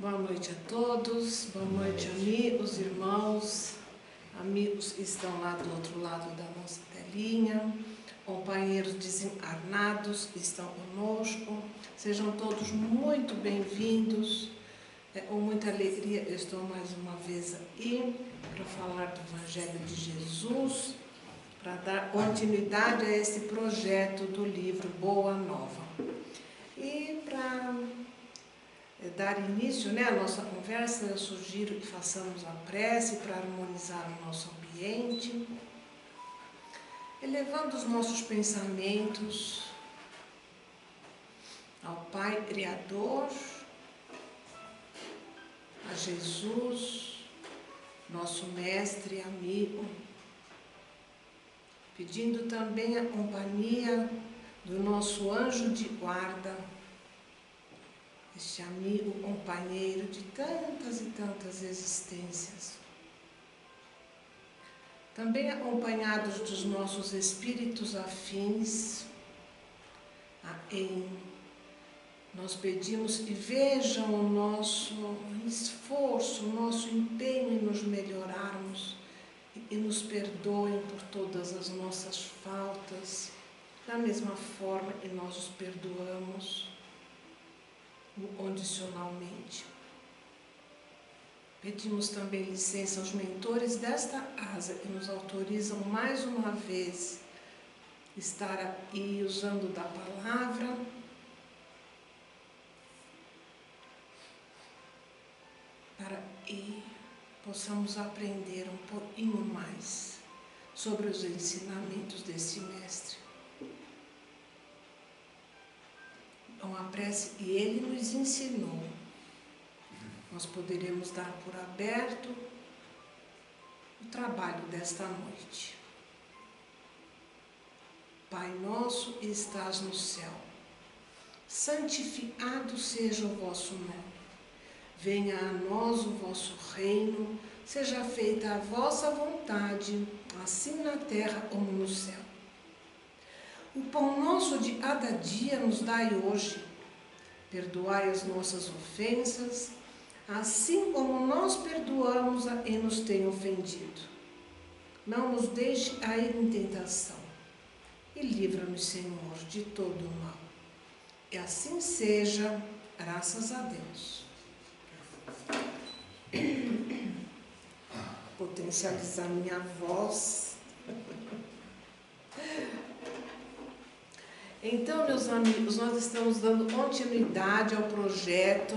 Boa noite a todos, boa noite amigos, irmãos, amigos que estão lá do outro lado da nossa telinha, companheiros desencarnados que estão conosco, sejam todos muito bem-vindos. É com muita alegria eu estou mais uma vez aqui para falar do Evangelho de Jesus, para dar continuidade a esse projeto do livro Boa Nova. E para dar início à nossa conversa, eu sugiro que façamos a prece para harmonizar o nosso ambiente, elevando os nossos pensamentos ao Pai Criador, a Jesus, nosso mestre e amigo, pedindo também a companhia do nosso anjo de guarda, este amigo, companheiro de tantas e tantas existências. Também acompanhados dos nossos espíritos afins, a quem nós pedimos que vejam o nosso esforço, o nosso empenho em nos melhorarmos e nos perdoem por todas as nossas faltas, da mesma forma que nós os perdoamos incondicionalmente. Pedimos também licença aos mentores desta casa que nos autorizam mais uma vez estar aqui usando da palavra para que possamos aprender um pouquinho mais sobre os ensinamentos desse mestre. Uma prece que ele nos ensinou, nós poderemos dar por aberto o trabalho desta noite. Pai nosso que estás no céu, santificado seja o vosso nome. Venha a nós o vosso reino, seja feita a vossa vontade, assim na terra como no céu. O pão nosso de cada dia nos dai hoje. Perdoai as nossas ofensas, assim como nós perdoamos a quem nos tem ofendido. Não nos deixe cair em tentação, e livra-nos, Senhor, de todo o mal. E assim seja, graças a Deus. Potencializar minha voz. Então, meus amigos, nós estamos dando continuidade ao projeto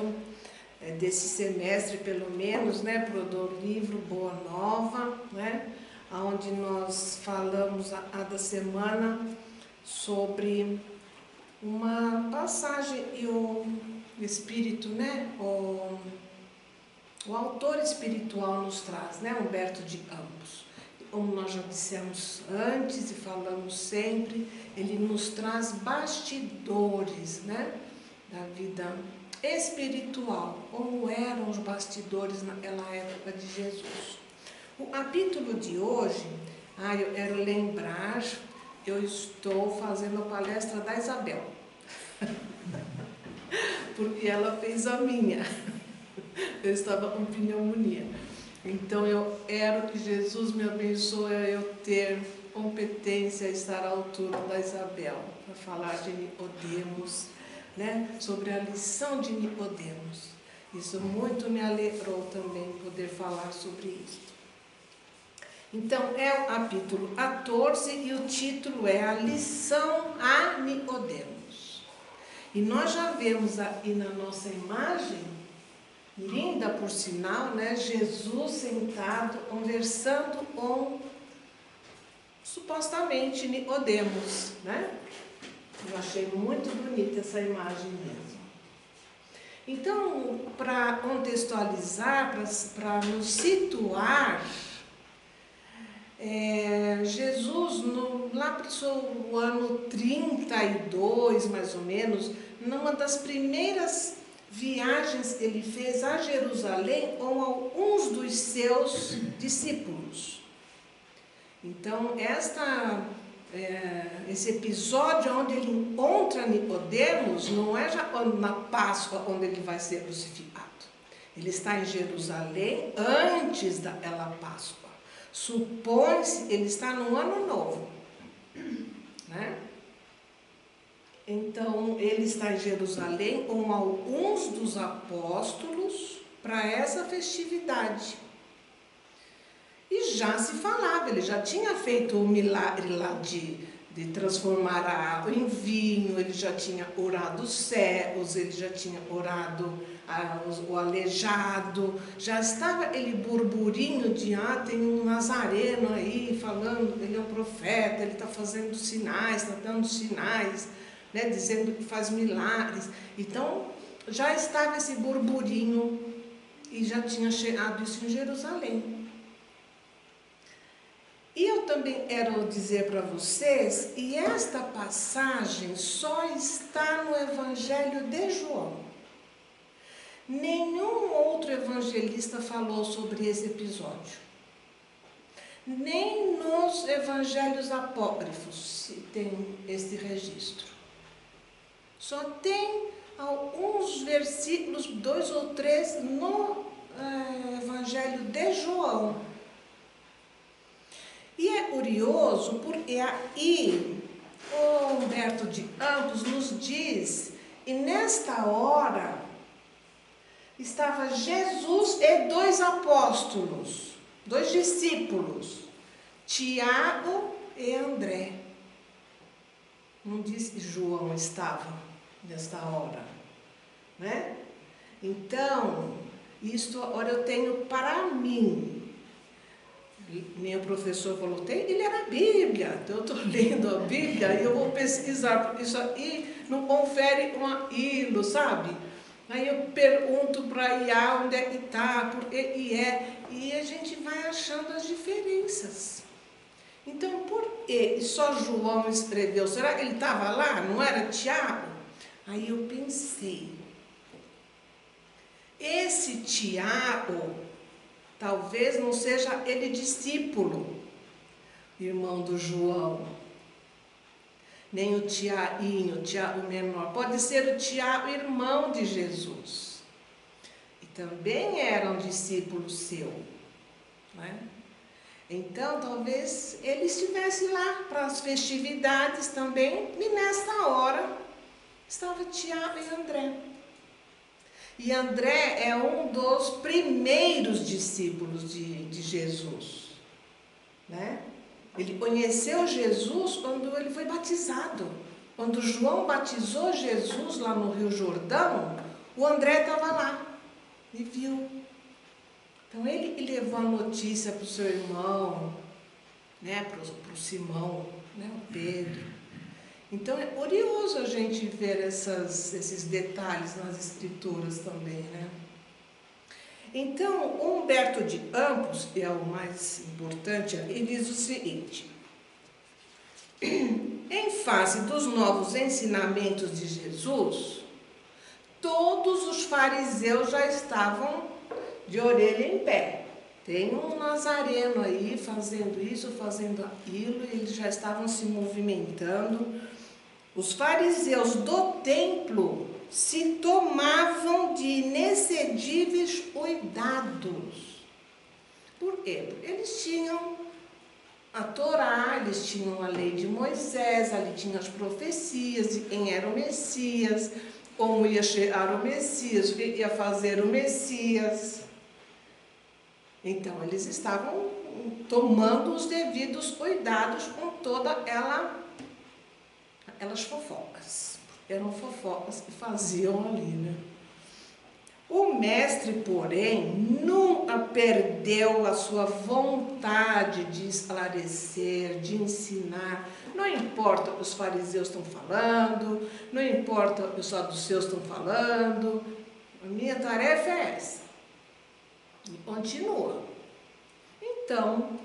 desse semestre, pelo menos, do livro Boa Nova, onde nós falamos a cada semana sobre uma passagem e o Espírito, o autor espiritual nos traz, Humberto de Campos. Como nós já dissemos antes e falamos sempre, ele nos traz bastidores, da vida espiritual, como eram os bastidores naquela época de Jesus. O capítulo de hoje, eu quero lembrar, eu estou fazendo a palestra da Isabel, porque ela fez a minha, eu estava com pneumonia. Então eu quero que Jesus me abençoe a eu ter competência a estar à altura da Isabel, para falar de Nicodemos, sobre a lição de Nicodemos. Isso muito me alegrou também poder falar sobre isso. Então é o capítulo 14 e o título é A Lição a Nicodemos. E nós já vemos aí na nossa imagem, linda por sinal, Jesus sentado, conversando com, supostamente, Nicodemos, Eu achei muito bonita essa imagem mesmo. Então, para contextualizar, para nos situar, Jesus, lá para o ano 32, mais ou menos, numa das primeiras viagens que ele fez a Jerusalém com alguns dos seus discípulos. Então, esse episódio onde ele encontra Nicodemos não é já na Páscoa, onde ele vai ser crucificado. Ele está em Jerusalém antes da Páscoa. Supõe-se ele está no Ano Novo, né? Então, ele está em Jerusalém com alguns dos apóstolos para essa festividade. E já se falava, ele já tinha feito o milagre lá de transformar a água em vinho, ele já tinha orado os cegos, ele já tinha orado o aleijado, já estava aquele burburinho de, tem um nazareno aí falando, ele é um profeta, ele está fazendo sinais, está dando sinais, né, dizendo que faz milagres. Então, já estava esse burburinho e já tinha chegado isso em Jerusalém. E eu também quero dizer para vocês, e esta passagem só está no Evangelho de João. Nenhum outro evangelista falou sobre esse episódio. Nem nos evangelhos apócrifos se tem este registro. Só tem alguns versículos, 2 ou 3, no Evangelho de João. E é curioso porque aí o Humberto de Campos nos diz, e nesta hora estava Jesus e 2 apóstolos, 2 discípulos, Tiago e André. Não diz que João estava nesta hora, né? Então, isto agora eu tenho para mim. Meu professor falou, ele era a Bíblia, então eu estou lendo a Bíblia e eu vou pesquisar, porque isso aí não confere com aquilo, sabe? Aí eu pergunto para IA onde é que está, por que é, e a gente vai achando as diferenças. Então, por que só João escreveu? Será que ele estava lá? Não era Tiago? Aí eu pensei, esse Tiago talvez não seja ele discípulo, irmão do João, nem o Tiaguinho, o Tiago menor. Pode ser o Tiago, irmão de Jesus. E também era um discípulo seu, né? Então, talvez ele estivesse lá para as festividades também, e nesta hora estava Tiago e André. E André é um dos primeiros discípulos de Jesus, né? Ele conheceu Jesus quando ele foi batizado. Quando João batizou Jesus lá no Rio Jordão, o André estava lá e viu. Então ele levou a notícia para o seu irmão, né? Para o Simão, né? O Pedro. Então é curioso a gente ver esses detalhes nas escrituras também, né? Então, Humberto de Campos, que é o mais importante, ele diz o seguinte: em face dos novos ensinamentos de Jesus, todos os fariseus já estavam de orelha em pé. Tem um nazareno aí fazendo isso, fazendo aquilo, e eles já estavam se movimentando. Os fariseus do templo se tomavam de inexcedíveis cuidados. Por quê? Porque eles tinham a Torá, eles tinham a lei de Moisés, ali tinham as profecias de quem era o Messias, como ia chegar o Messias, o que ia fazer o Messias. Então, eles estavam tomando os devidos cuidados com toda aquelas fofocas. Eram fofocas que faziam ali, né? O mestre, porém, nunca perdeu a sua vontade de esclarecer, de ensinar. Não importa o que os fariseus estão falando, não importa o que os saduceus estão falando, a minha tarefa é essa. E continua. Então,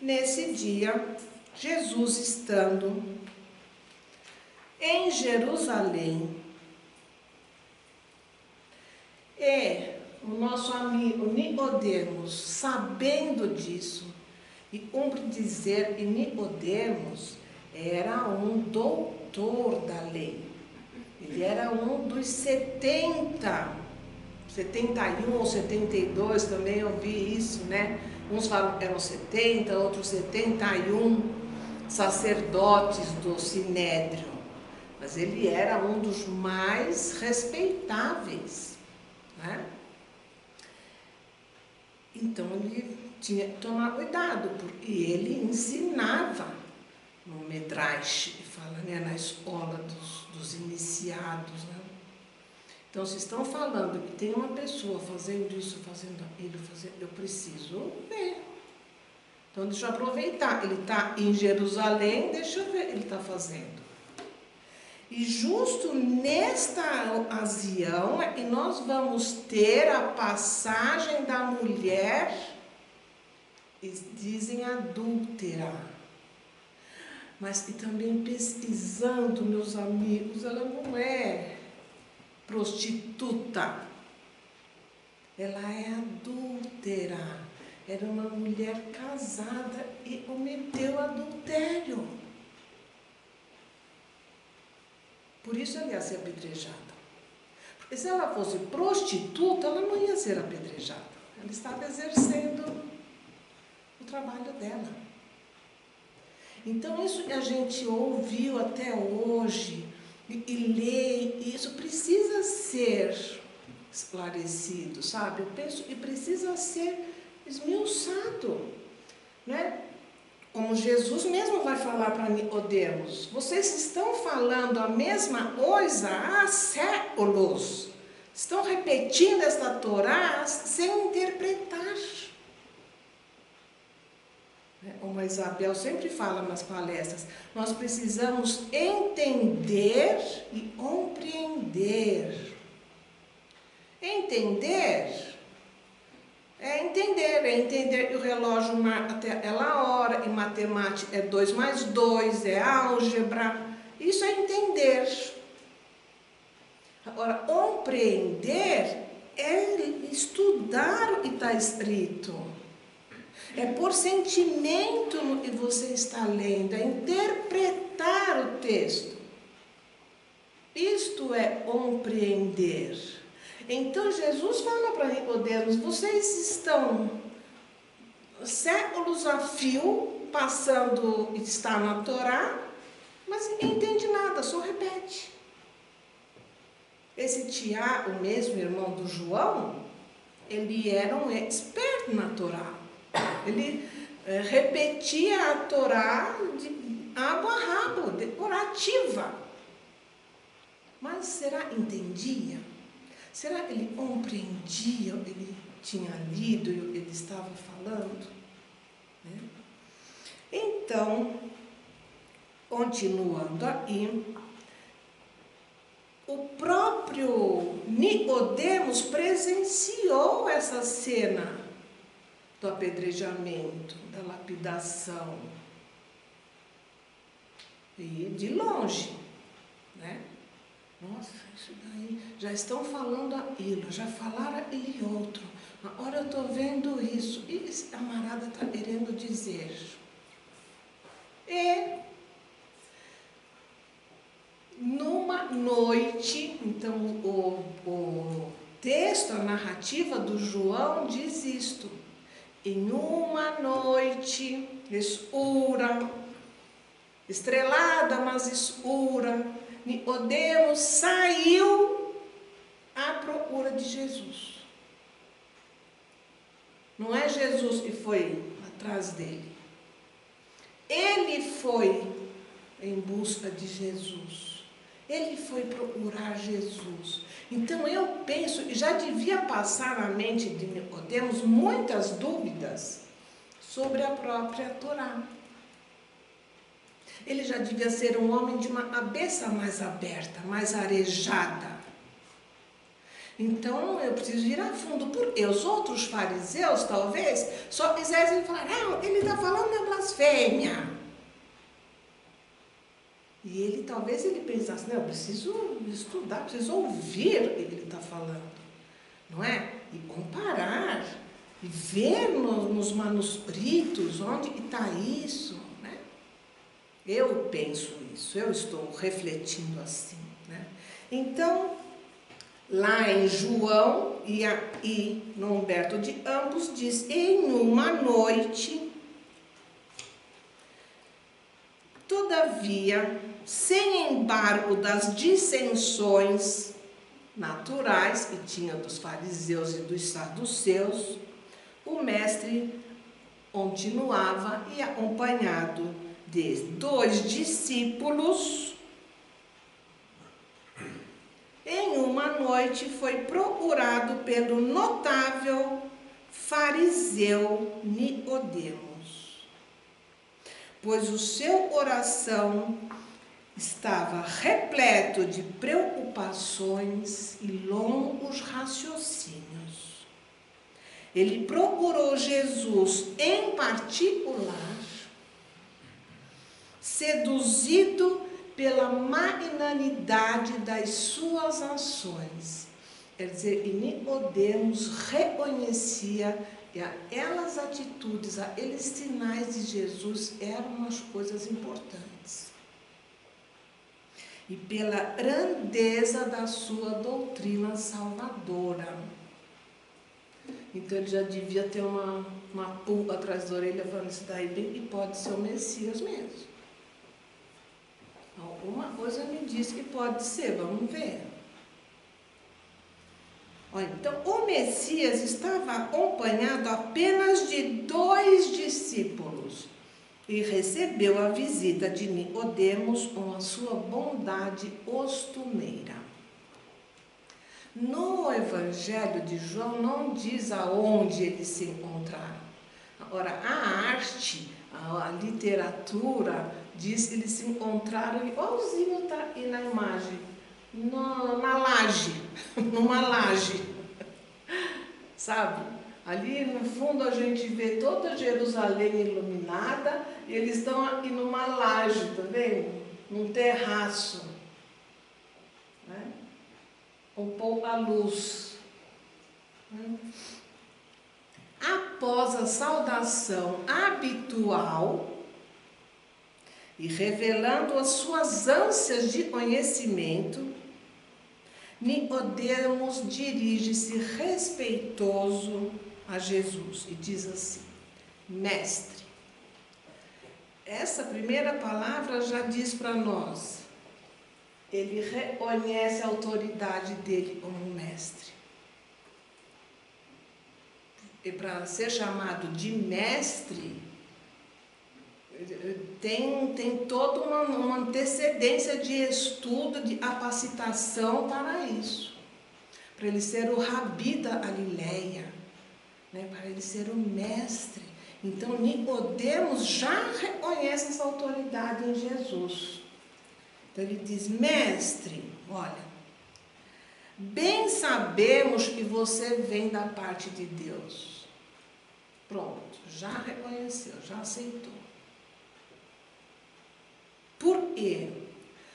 nesse dia, Jesus estando em Jerusalém, o nosso amigo Nicodemos, sabendo disso, e cumpre dizer que Nicodemos era um doutor da lei. Ele era um dos 70 71 ou 72, também eu vi isso, né? Uns falam que eram 70, outros 71 sacerdotes do Sinédrio. Mas ele era um dos mais respeitáveis, né? Então ele tinha que tomar cuidado, porque ele ensinava no Medrash, fala, né, na escola dos iniciados, né? Então, se estão falando que tem uma pessoa fazendo isso, fazendo aquilo, eu preciso ver. Então, deixa eu aproveitar. Ele está em Jerusalém, deixa eu ver o que ele está fazendo. E justo nesta ocasião, e nós vamos ter a passagem da mulher, dizem adúltera. Mas e também pesquisando, meus amigos, ela não é prostituta, ela é adúltera, era uma mulher casada e cometeu adultério. Por isso ela ia ser apedrejada. Porque se ela fosse prostituta, ela não ia ser apedrejada. Ela estava exercendo o trabalho dela. Então isso que a gente ouviu até hoje, e lê, isso precisa ser esclarecido, sabe? Eu penso que precisa ser esmiuçado, né? Como Jesus mesmo vai falar para Nicodemos, vocês estão falando a mesma coisa há séculos, estão repetindo esta Torá sem interpretar. Como a Isabel sempre fala nas palestras, nós precisamos entender e compreender. Entender é entender que o relógio marca até aquela hora, em matemática é 2 mais 2, é álgebra, isso é entender. Agora, compreender é estudar o que está escrito. É por sentimento no que você está lendo, é interpretar o texto. Isto é compreender. Então Jesus fala para Nicodemos, vocês estão séculos a fio passando, está na Torá, mas ninguém entende nada, só repete. Esse Tiago, o mesmo irmão do João, ele era um expert na Torá. Ele repetia a Torá de água a rabo, decorativa. Mas será que entendia? Será que ele compreendia o que ele tinha lido e o que ele estava falando? Né? Então, continuando aí, o próprio Nicodemos presenciou essa cena do apedrejamento, da lapidação, e de longe, né? Nossa, isso daí, já estão falando aquilo, já falaram aquele outro, agora eu estou vendo isso, e esse camarada está querendo dizer. E numa noite, então o texto, a narrativa do João diz isto: em uma noite escura, estrelada, mas escura, Nicodemos saiu à procura de Jesus. Não é Jesus que foi atrás dele. Ele foi em busca de Jesus. Ele foi procurar Jesus. Então eu penso que já devia passar na mente de Nicodemos muitas dúvidas sobre a própria Torá. Ele já devia ser um homem de uma cabeça mais aberta, mais arejada. Então eu preciso ir a fundo, porque os outros fariseus talvez só quisessem falar, ele está falando de blasfêmia. E ele talvez pensasse, eu preciso estudar, preciso ouvir o que ele está falando, não é? E comparar, e ver nos manuscritos onde está isso, né? Eu penso isso, eu estou refletindo assim, né? Então, lá em João, e no Humberto de Ambos diz: em uma noite, todavia, sem embargo das dissensões naturais que tinha dos fariseus e dos saduceus, o mestre continuava e acompanhado de 2 discípulos. Em uma noite foi procurado pelo notável fariseu Nicodemos, pois o seu coração estava repleto de preocupações e longos raciocínios. Ele procurou Jesus em particular, seduzido pela magnanimidade das suas ações. Quer dizer, Nicodemos reconhecia que aquelas atitudes, aqueles sinais de Jesus eram umas coisas importantes. E pela grandeza da sua doutrina salvadora. Então ele já devia ter uma pulga atrás da orelha falando isso daí, e pode ser o Messias mesmo. Alguma coisa me diz que pode ser, vamos ver. Então, o Messias estava acompanhado apenas de 2 discípulos e recebeu a visita de Nicodemos com a sua bondade costumeira. No Evangelho de João não diz aonde eles se encontraram. Agora, a arte, a literatura, diz que eles se encontraram igualzinho está aí na imagem, na laje, numa laje, sabe? Ali no fundo a gente vê toda Jerusalém iluminada e eles estão aqui numa laje, tá vendo? Num terraço, né? Com pouca luz. Após a saudação habitual e revelando as suas ânsias de conhecimento, Nicodemos dirige-se respeitoso a Jesus e diz assim: mestre. Essa primeira palavra já diz para nós, ele reconhece a autoridade dele como mestre. E para ser chamado de mestre, tem toda uma antecedência de estudo, de capacitação para isso. Para ele ser o Rabi da Galileia, né? Para ele ser o mestre. Então, Nicodemos já reconhece essa autoridade em Jesus. Então, ele diz: mestre, olha, bem sabemos que você vem da parte de Deus. Pronto, já reconheceu, já aceitou. Por quê?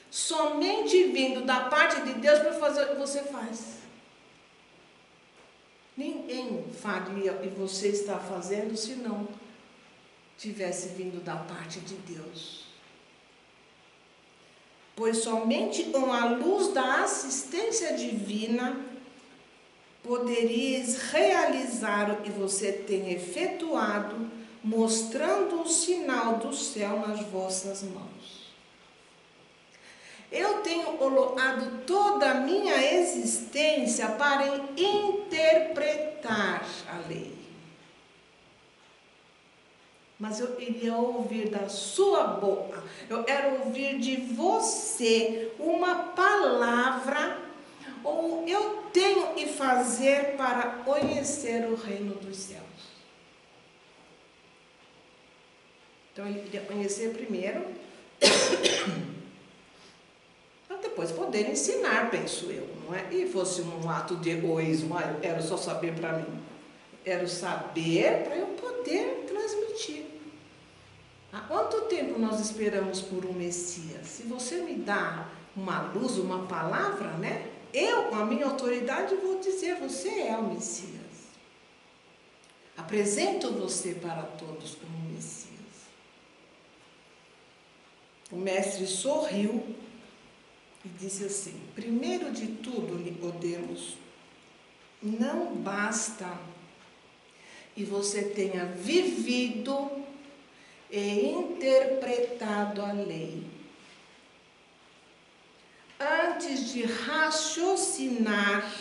Somente vindo da parte de Deus para fazer o que você faz. Ninguém faria o que você está fazendo se não tivesse vindo da parte de Deus. Pois somente com a luz da assistência divina poderias realizar o que você tem efetuado, mostrando o sinal do céu nas vossas mãos. Eu tenho colocado toda a minha existência para interpretar a lei. Mas eu queria ouvir da sua boca, eu quero ouvir de você uma palavra, ou eu tenho que fazer para conhecer o reino dos céus. Então ele queria conhecer primeiro, para depois poder ensinar, penso eu, não é? E fosse um ato de egoísmo, eu quero só saber para mim. Quero saber para eu poder transmitir. Há quanto tempo nós esperamos por um Messias? Se você me dá uma luz, uma palavra, né? Eu, com a minha autoridade, vou dizer: você é o Messias. Apresento você para todos como Messias. O mestre sorriu e disse assim: primeiro de tudo, Nicodemos, não basta e você tenha vivido e interpretado a lei. Antes de raciocinar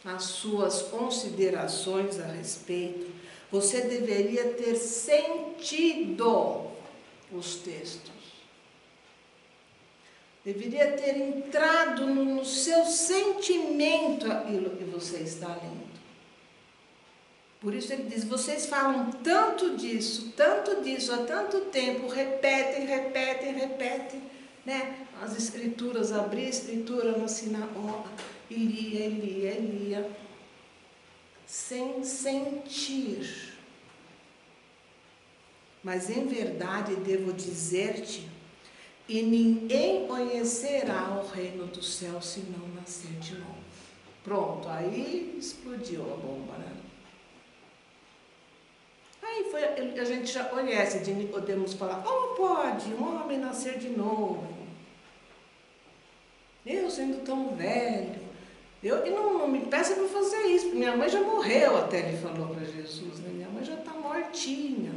as suas considerações a respeito, você deveria ter sentido os textos. Deveria ter entrado no seu sentimento aquilo que você está lendo. Por isso ele diz, vocês falam tanto disso, há tanto tempo, repetem, né? As escrituras, abrir a escritura na sinagoga, e lia, sem sentir. Mas em verdade devo dizer-te, e ninguém conhecerá o reino do céu se não nascer de novo. Pronto, aí explodiu a bomba, né? Aí foi, a gente já conhece de Nicodemos falar, como pode um homem nascer de novo? Eu sendo tão velho, e não me peça para fazer isso, porque minha mãe já morreu, até ele falou para Jesus, né? Minha mãe já está mortinha.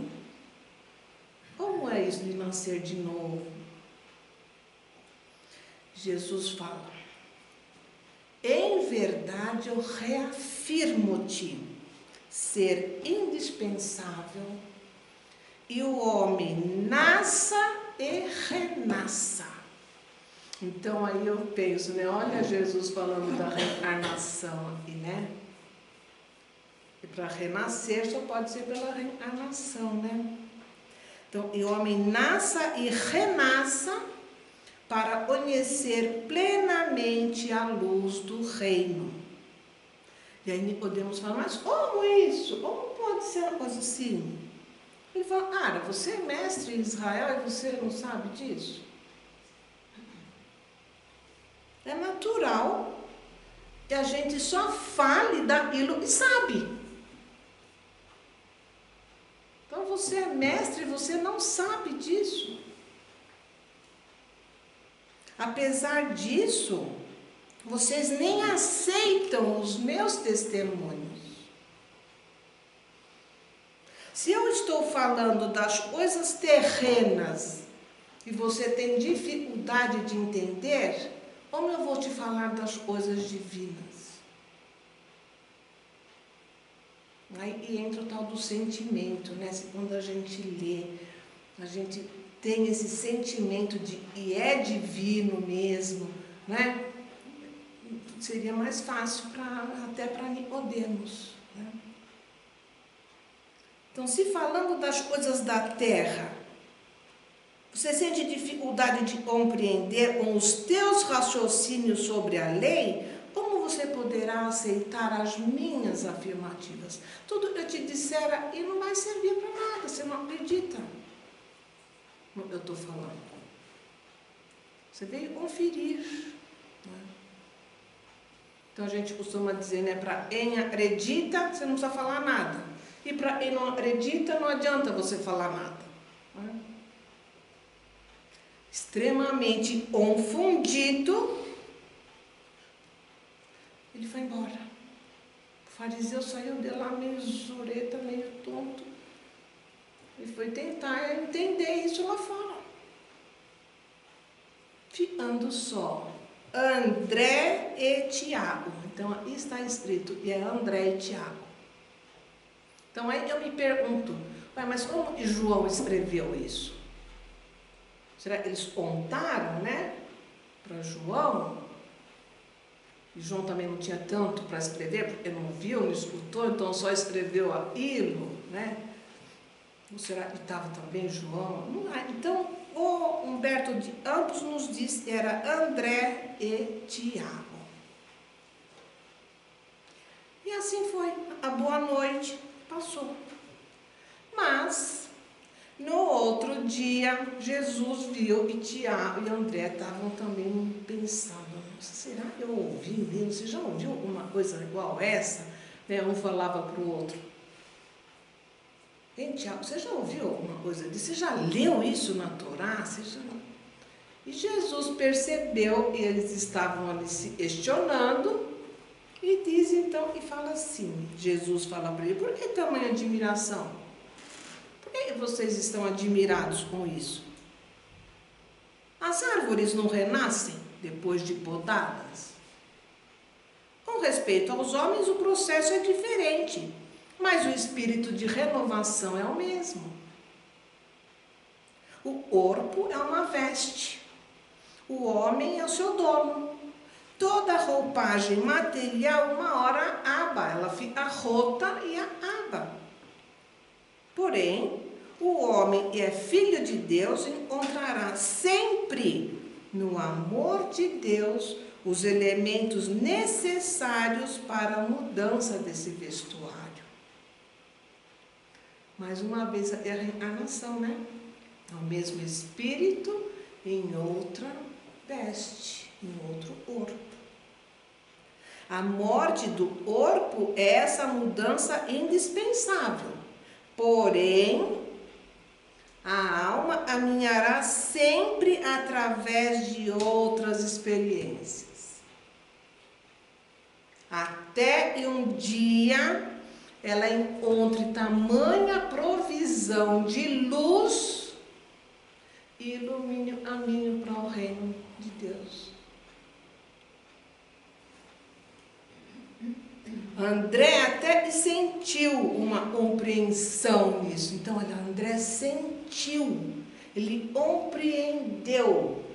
Como é isso de nascer de novo? Jesus fala, em verdade eu reafirmo-te ser indispensável e o homem nasça e renasça. Então aí eu penso, né? Olha Jesus falando da reencarnação aqui, né? E para renascer só pode ser pela reencarnação, né? Então, e o homem nasça e renasça para conhecer plenamente a luz do reino. E aí Nicodemos fala, mas como isso? Como pode ser uma coisa assim? Ele fala, cara, você é mestre em Israel e você não sabe disso? É natural que a gente só fale daquilo que sabe. Então você é mestre e você não sabe disso. Apesar disso, vocês nem aceitam os meus testemunhos. Se eu estou falando das coisas terrenas e você tem dificuldade de entender, como eu vou te falar das coisas divinas? Aí entra o tal do sentimento, né? Quando a gente lê, a gente tem esse sentimento de e é divino mesmo, né? Seria mais fácil até para Nicodemos, né? Então, se falando das coisas da terra, você sente dificuldade de compreender com os teus raciocínios sobre a lei, como você poderá aceitar as minhas afirmativas? Tudo que eu te disser e não vai servir para nada, você não acredita no que eu estou falando. Você veio conferir, né? Então a gente costuma dizer, né, para quem acredita, você não precisa falar nada. E para quem não acredita, não adianta você falar nada, né? Extremamente confundido, ele foi embora. O fariseu saiu de lá meio zureta, meio tonto. Ele foi tentar entender isso lá fora. Ficando só André e Tiago. Então, aqui está escrito, e é André e Tiago. Então, aí eu me pergunto, mas como que João escreveu isso? Será que eles contaram, né, para João? E João também não tinha tanto para escrever, porque não viu, não escutou, então só escreveu aquilo, né? Ou será que estava também João? Não, então, o Humberto de Campos nos diz que era André e Tiago. E assim foi, a boa noite passou. Mas, no outro dia, Jesus viu que Tiago e André estavam também pensando, nossa, será que eu ouvi mesmo? Você já ouviu alguma coisa igual essa? Né? Um falava para o outro. Hein, Tiago, você já ouviu alguma coisa disso? Você já leu isso na Torá? E Jesus percebeu que eles estavam ali se questionando, e E diz então, e fala assim, Jesus fala para ele, por que tamanha admiração? Por que vocês estão admirados com isso? As árvores não renascem depois de podadas? Com respeito aos homens, o processo é diferente, mas o espírito de renovação é o mesmo. O corpo é uma veste, o homem é o seu dono. Toda roupagem material, uma hora aba, ela fica rota e aba. Porém, o homem que é filho de Deus encontrará sempre no amor de Deus os elementos necessários para a mudança desse vestuário. Mais uma vez, é a reencarnação, né? É o mesmo espírito em outra veste, em outro corpo. A morte do corpo é essa mudança indispensável. Porém, a alma caminhará sempre através de outras experiências. Até que um dia ela encontre tamanha provisão de luz e ilumine o caminho para o reino de Deus. André até que sentiu uma compreensão nisso. Então, olha, André sentiu, ele compreendeu.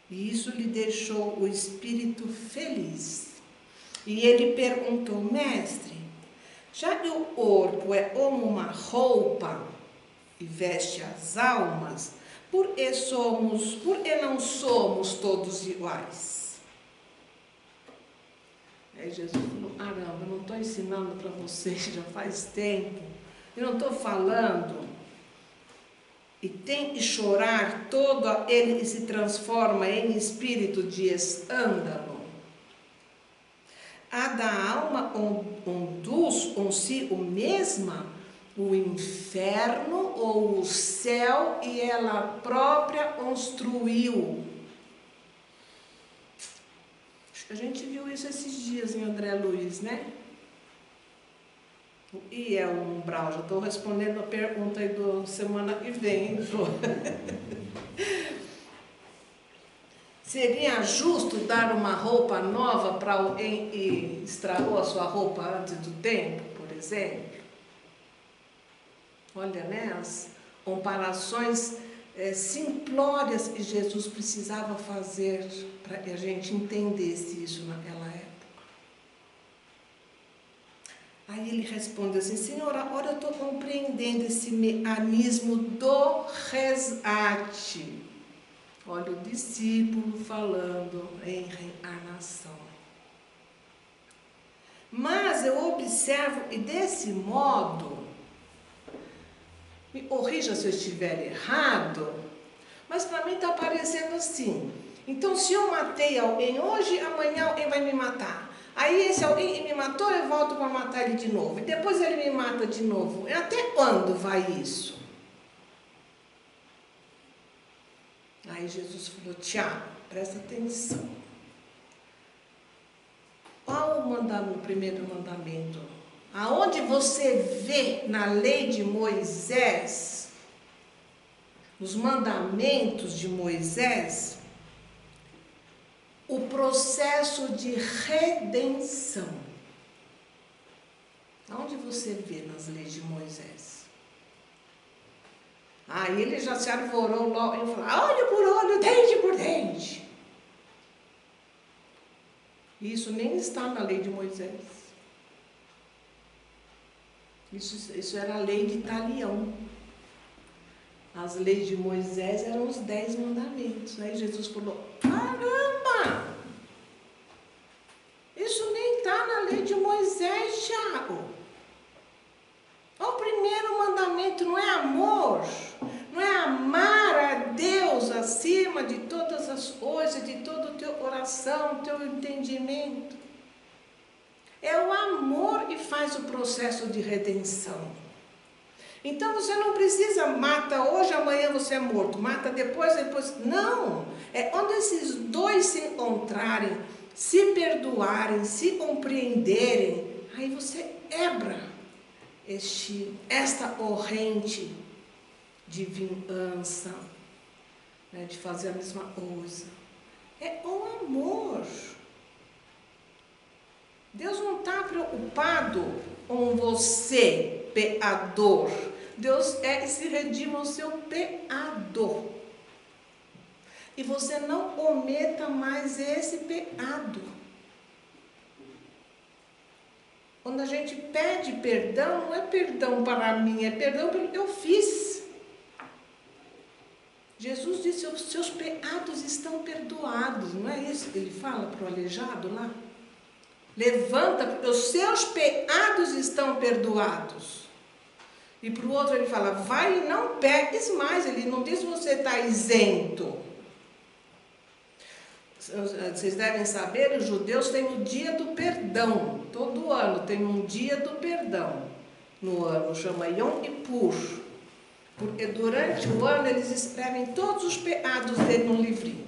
E isso lhe deixou o espírito feliz. E ele perguntou, mestre, já que o corpo é como uma roupa e veste as almas, por que não somos todos iguais? Aí Jesus falou, caramba, eu não estou ensinando para vocês já faz tempo, eu não estou falando, e tem que chorar todo ele que se transforma em espírito de escândalo. A da alma conduz consigo mesma o inferno ou o céu e ela própria construiu. A gente viu isso esses dias em André Luiz, né? E é um umbral, já estou respondendo a pergunta aí do semana que vem, entrou. Seria justo dar uma roupa nova para alguém que estragou a sua roupa antes do tempo, por exemplo? Olha, né, as comparações simplórias que Jesus precisava fazer para que a gente entendesse isso naquela época. Aí ele responde assim, Senhora, agora eu estou compreendendo esse mecanismo do resgate. Olha o discípulo falando em reencarnação. Mas eu observo que desse modo, me corrija se eu estiver errado, mas para mim está parecendo assim. Então, se eu matei alguém hoje, amanhã alguém vai me matar. Aí esse alguém que me matou, eu volto para matar ele de novo. E depois ele me mata de novo. Até quando vai isso? Aí Jesus falou, Tiago, presta atenção. Qual o primeiro mandamento? Aonde você vê na lei de Moisés, nos mandamentos de Moisés, o processo de redenção. Aonde você vê nas leis de Moisés? Aí ele já se arvorou logo e falou, olho por olho, dente por dente. Isso nem está na lei de Moisés. Isso era a lei de Talião. As leis de Moisés eram os 10 mandamentos. Aí Jesus falou, caramba! Isso nem está na lei de Moisés, Tiago. O primeiro mandamento não é amor, não é amar a Deus acima de todas as coisas, de todo o teu coração, teu entendimento. É o amor que faz o processo de redenção. Então você não precisa, mata hoje, amanhã você é morto, mata depois. Não, é onde esses dois se encontrarem, se perdoarem, se compreenderem, aí você quebra esta corrente de vingança, né, de fazer a mesma coisa. É o amor. Deus não está preocupado com você, pecador. Deus é que se redima o seu pecado. E você não cometa mais esse pecado. Quando a gente pede perdão, não é perdão para mim, é perdão pelo que eu fiz. Jesus disse, os seus pecados estão perdoados, não é isso que ele fala para o aleijado lá? Levanta, porque os seus pecados estão perdoados. E para o outro ele fala, vai e não peques mais. Ele não diz que você está isento. Vocês devem saber, os judeus têm o dia do perdão. Todo ano tem um dia do perdão. No ano chama Yom Kippur. Porque durante o ano eles escrevem todos os pecados dele num livrinho.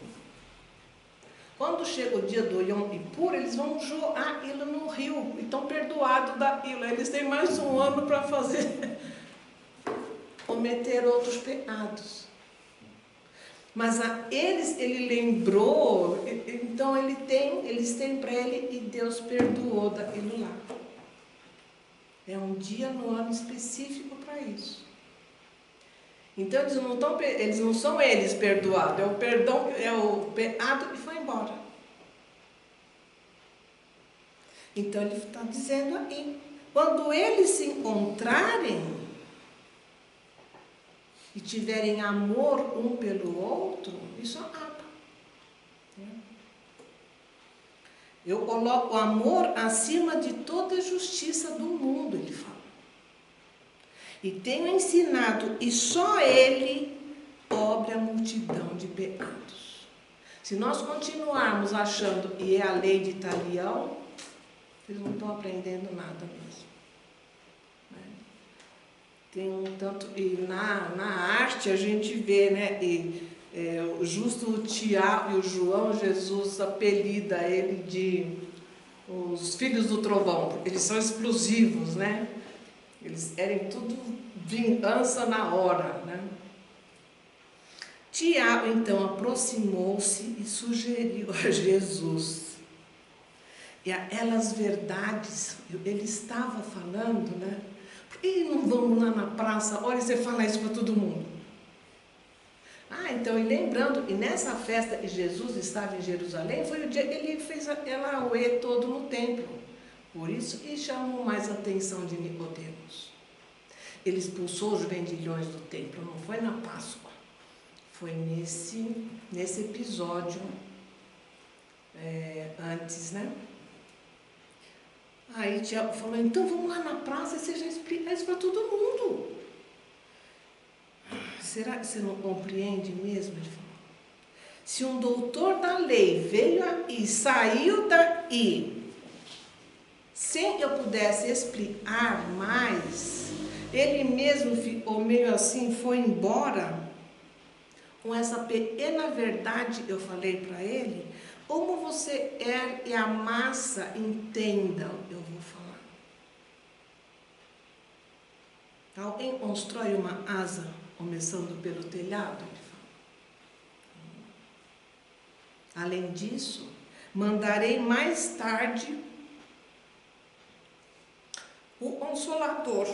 Quando chega o dia do Yom Kippur, eles vão jogar aquilo no rio. E estão perdoados daquilo. Eles têm mais um ano para fazer, cometer outros pecados. Mas ele lembrou, então eles têm para ele e Deus perdoou daquilo lá. É um dia no ano específico para isso. Então eles não são eles perdoados, é o perdão, é o pecado que foi embora. Então ele está dizendo aí, quando eles se encontrarem e tiverem amor um pelo outro, isso acaba. Eu coloco o amor acima de toda a justiça do mundo, ele fala. E tenho ensinado, e só ele cobre a multidão de pecados. Se nós continuarmos achando que é a lei de Italião, eles não estão aprendendo nada mesmo. Tem um tanto, e na arte a gente vê, né, justo o Tiago e o João, Jesus apelida ele de os filhos do trovão, porque eles são explosivos, né? Eles querem tudo vingança na hora, né? Tiago, então, aproximou-se e sugeriu a Jesus. E aquelas verdades, ele estava falando, né? Por que não vamos lá na praça? Olha, você fala isso para todo mundo. Então, e lembrando, e nessa festa que Jesus estava em Jerusalém, foi o dia que ele fez aquela auê todo no templo. Por isso que chamou mais a atenção de Nicodemos. Ele expulsou os vendilhões do templo, não foi na Páscoa. Foi nesse episódio antes, né? Aí Tiago falou, então vamos lá na praça e você já explica isso para todo mundo. Será que você não compreende mesmo? Ele falou, se um doutor da lei veio aqui, saiu daqui, sem que eu pudesse explicar mais, ele mesmo ficou meio assim, foi embora, com essa pequena verdade que eu falei para ele, como você quer que a massa entenda o que eu vou falar? Alguém constrói uma asa começando pelo telhado? Além disso, mandarei mais tarde o Consolador,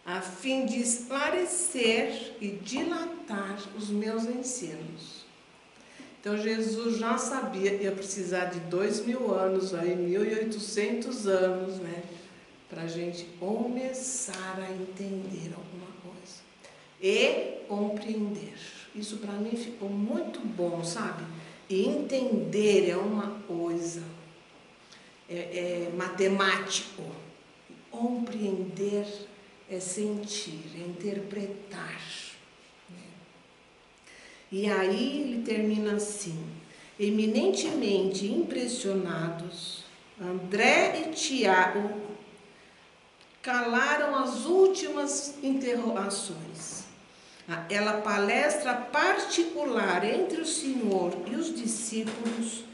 a fim de esclarecer e dilatar os meus ensinos. Então Jesus já sabia que ia precisar de 2000 anos, aí 1800 anos, né? Para a gente começar a entender alguma coisa e compreender. Isso para mim ficou muito bom, sabe? E entender é uma coisa, é matemático. Compreender é sentir, é interpretar. E aí ele termina assim, eminentemente impressionados, André e Tiago calaram as últimas interrogações. Aquela palestra particular entre o Senhor e os discípulos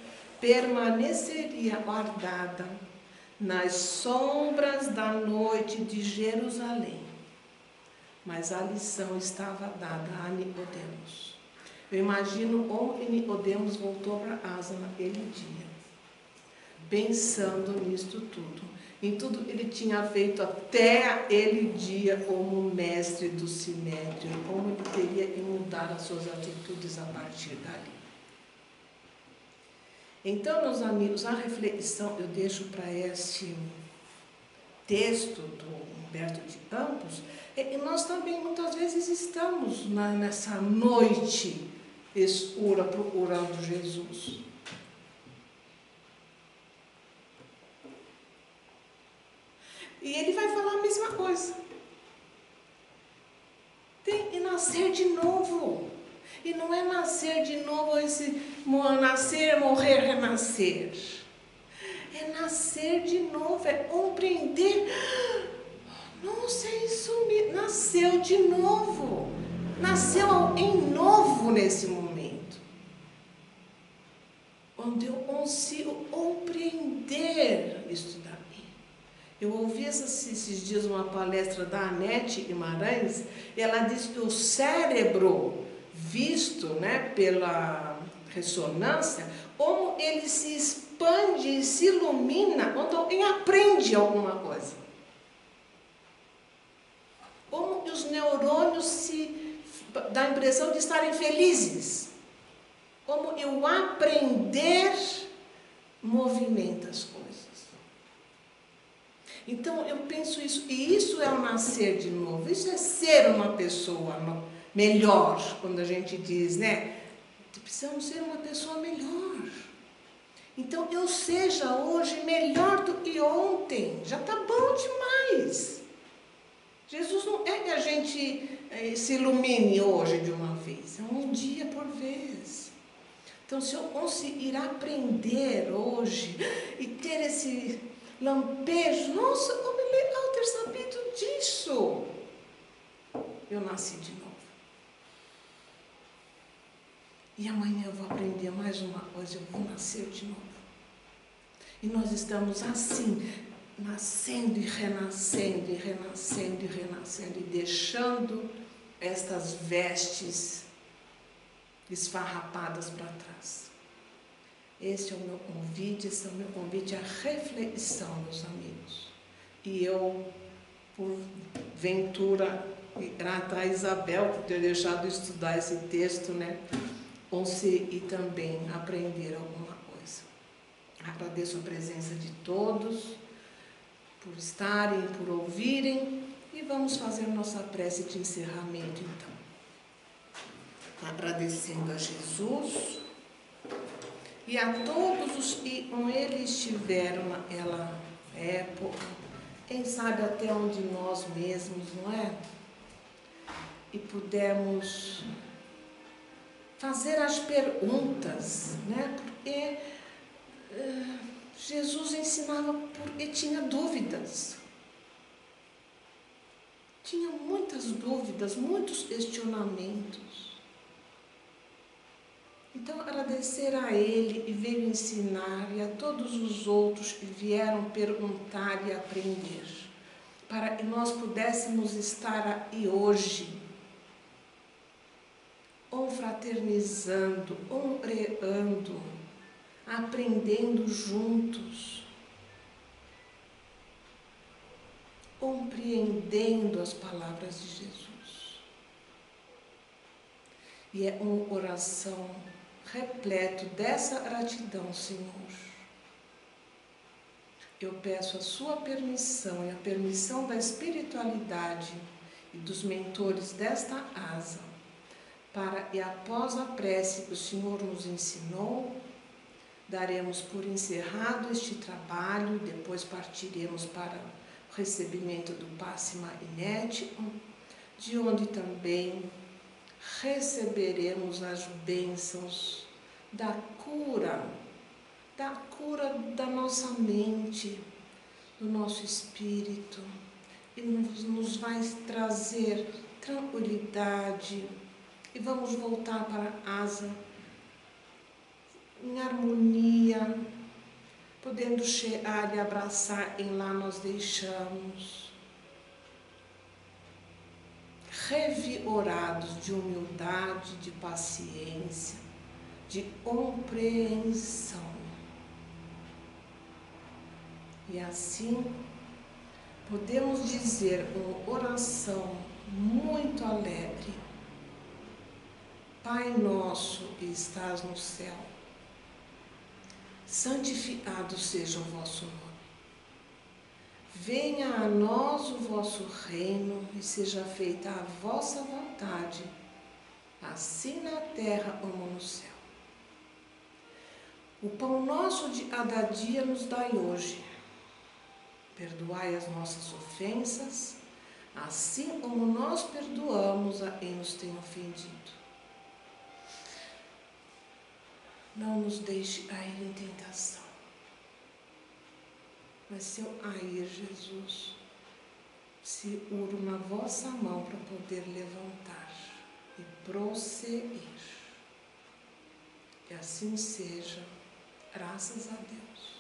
permaneceria guardada nas sombras da noite de Jerusalém. Mas a lição estava dada a Nicodemos. Eu imagino como Nicodemos voltou para casa naquele dia, pensando nisto tudo. Em tudo ele tinha feito até aquele dia como mestre do Sinédrio, como ele teria que mudar as suas atitudes a partir dali. Então, meus amigos, a reflexão eu deixo para este texto do Humberto de Campos, é que nós também muitas vezes estamos nessa noite escura procurando Jesus. E ele vai falar a mesma coisa. Tem que nascer de novo. E não é nascer de novo esse nascer, morrer, renascer. É nascer de novo, é compreender. Nossa, isso nasceu de novo. Nasceu em novo nesse momento. Onde eu consigo compreender isso daqui. Eu ouvi esses dias uma palestra da Anete Guimarães, e ela disse que o cérebro, visto, né, pela ressonância, como ele se expande e se ilumina quando alguém aprende alguma coisa. Como os neurônios dá a impressão de estarem felizes. Como o aprender movimenta as coisas. Então, eu penso isso, e isso é o nascer de novo, isso é ser uma pessoa melhor, quando a gente diz, né? Precisamos ser uma pessoa melhor. Então, eu seja hoje melhor do que ontem, já está bom demais. Jesus não é que a gente se ilumine hoje de uma vez, é um dia por vez. Então, se eu conseguir aprender hoje e ter esse lampejo, nossa, como é legal ter sabido disso. Eu nasci de novo. E amanhã eu vou aprender mais uma coisa, eu vou nascer de novo. E nós estamos assim, nascendo e renascendo, e renascendo e renascendo, e deixando estas vestes esfarrapadas para trás. Esse é o meu convite, esse é o meu convite à reflexão, meus amigos. E eu, por ventura, grata a Isabel por ter deixado estudar esse texto, né? Conseguir também aprender alguma coisa. Agradeço a presença de todos, por estarem, por ouvirem, e vamos fazer nossa prece de encerramento, então. Agradecendo a Jesus e a todos os que com ele estiveram naquela época, quem sabe até onde nós mesmos, não é? E pudemos fazer as perguntas, né? Porque Jesus ensinava porque tinha dúvidas. Tinha muitas dúvidas, muitos questionamentos. Então, agradecer a ele e veio ensinar, e a todos os outros que vieram perguntar e aprender, para que nós pudéssemos estar aqui hoje, confraternizando, honrando, aprendendo juntos, compreendendo as palavras de Jesus. E é um coração repleto dessa gratidão, Senhor. Eu peço a sua permissão e a permissão da espiritualidade e dos mentores desta asa, para e após a prece que o Senhor nos ensinou, daremos por encerrado este trabalho, depois partiremos para o recebimento do passe magnético, de onde também receberemos as bênçãos da cura da nossa mente, do nosso espírito e nos vai trazer tranquilidade, e vamos voltar para casa em harmonia, podendo chegar e abraçar, em lá nós deixamos, revigorados de humildade, de paciência, de compreensão. E assim, podemos dizer uma oração muito alegre: Pai nosso que estás no céu, santificado seja o vosso nome. Venha a nós o vosso reino e seja feita a vossa vontade, assim na terra como no céu. O pão nosso de cada dia nos dai hoje. Perdoai as nossas ofensas, assim como nós perdoamos a quem nos tem ofendido. Não nos deixe cair em tentação. Mas se eu cair, Jesus, seguro na vossa mão para poder levantar e prosseguir. Que assim seja, graças a Deus.